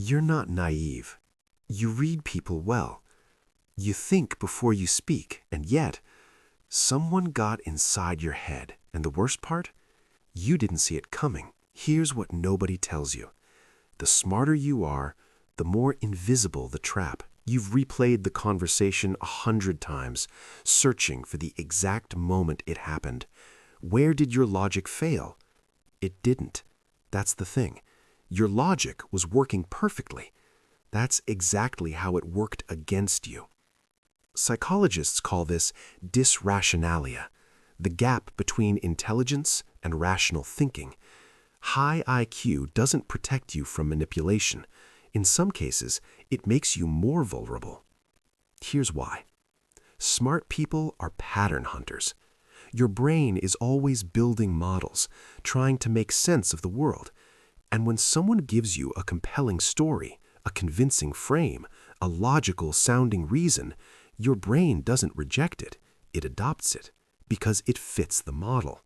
You're not naive. You read people well. You think before you speak, and yet, someone got inside your head, and the worst part? You didn't see it coming. Here's what nobody tells you. The smarter you are, the more invisible the trap. You've replayed the conversation 100 times, searching for the exact moment it happened. Where did your logic fail? It didn't. That's the thing. Your logic was working perfectly. That's exactly how it worked against you. Psychologists call this dysrationalia, the gap between intelligence and rational thinking. High IQ doesn't protect you from manipulation. In some cases, it makes you more vulnerable. Here's why. Smart people are pattern hunters. Your brain is always building models, trying to make sense of the world. And when someone gives you a compelling story, a convincing frame, a logical-sounding reason, your brain doesn't reject it, it adopts it, because it fits the model.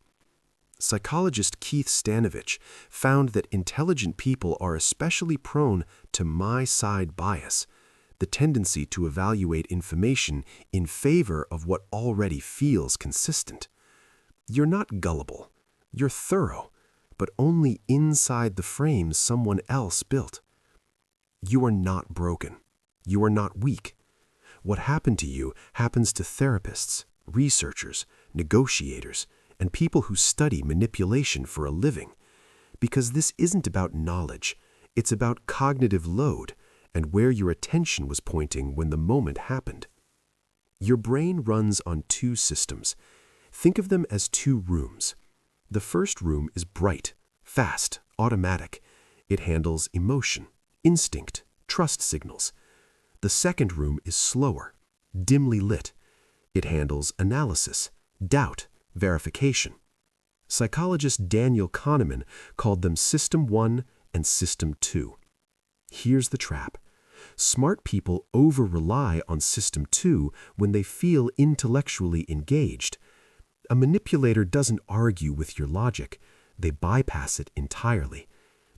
Psychologist Keith Stanovich found that intelligent people are especially prone to myside bias, the tendency to evaluate information in favor of what already feels consistent. You're not gullible, you're thorough, but only inside the frame someone else built. You are not broken. You are not weak. What happened to you happens to therapists, researchers, negotiators, and people who study manipulation for a living. Because this isn't about knowledge, it's about cognitive load and where your attention was pointing when the moment happened. Your brain runs on two systems. Think of them as two rooms. The first room is bright, fast, automatic. It handles emotion, instinct, trust signals. The second room is slower, dimly lit. It handles analysis, doubt, verification. Psychologist Daniel Kahneman called them System 1 and System 2. Here's the trap. Smart people over-rely on System 2 when they feel intellectually engaged. A manipulator doesn't argue with your logic. They bypass it entirely.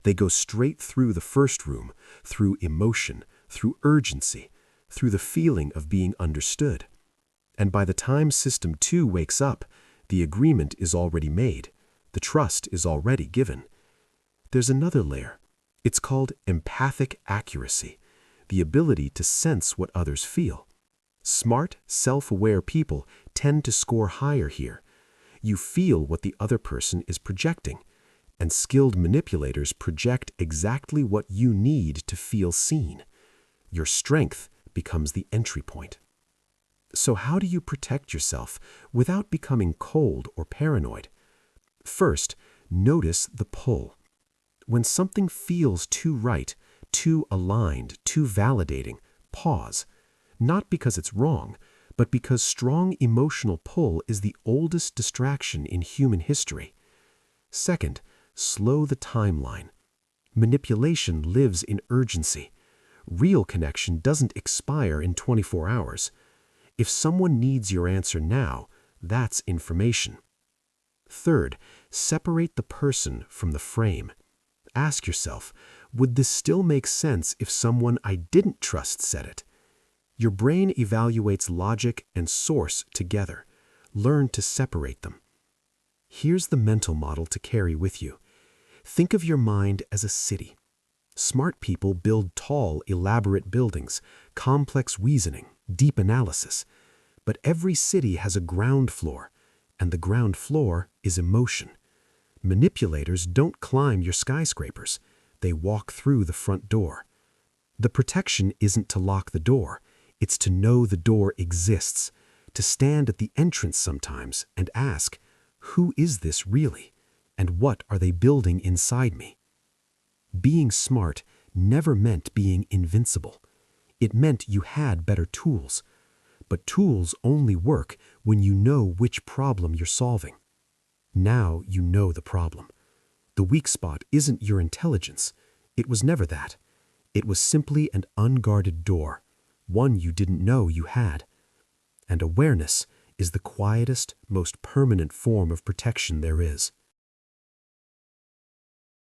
They go straight through the first room, through emotion, through urgency, through the feeling of being understood. And by the time System 2 wakes up, the agreement is already made. The trust is already given. There's another layer. It's called empathic accuracy, the ability to sense what others feel. Smart, self-aware people tend to score higher here. You feel what the other person is projecting, and skilled manipulators project exactly what you need to feel seen. Your strength becomes the entry point. So how do you protect yourself without becoming cold or paranoid? First, notice the pull. When something feels too right, too aligned, too validating, pause. Not because it's wrong, but because strong emotional pull is the oldest distraction in human history. Second, slow the timeline. Manipulation lives in urgency. Real connection doesn't expire in 24 hours. If someone needs your answer now, that's information. Third, separate the person from the frame. Ask yourself, would this still make sense if someone I didn't trust said it? Your brain evaluates logic and source together. Learn to separate them. Here's the mental model to carry with you. Think of your mind as a city. Smart people build tall, elaborate buildings, complex reasoning, deep analysis. But every city has a ground floor, and the ground floor is emotion. Manipulators don't climb your skyscrapers. They walk through the front door. The protection isn't to lock the door. It's to know the door exists, to stand at the entrance sometimes and ask, who is this really? And what are they building inside me? Being smart never meant being invincible. It meant you had better tools. But tools only work when you know which problem you're solving. Now you know the problem. The weak spot isn't your intelligence. It was never that. It was simply an unguarded door, one you didn't know you had. And awareness is the quietest, most permanent form of protection there is.